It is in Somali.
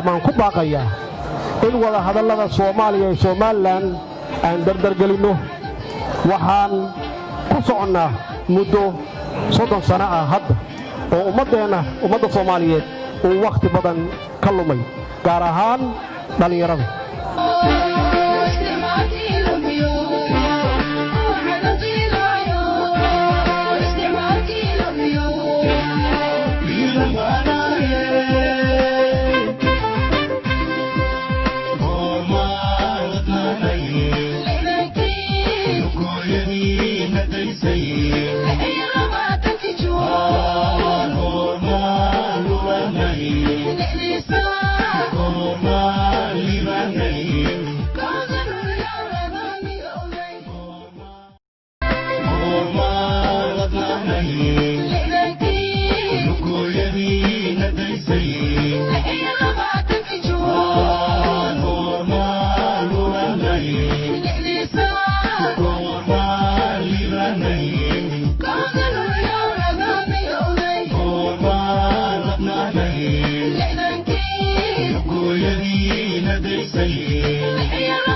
amaan ku baaqaya in wada hadallada Soomaaliya iyo Somaliland aan dardargelino waxaan ku soconnaa muddo 30 sano ah hadda oo ummadda Soomaaliyeed uu waqti badan ka lumay gaar ahaan dhalinyarada Say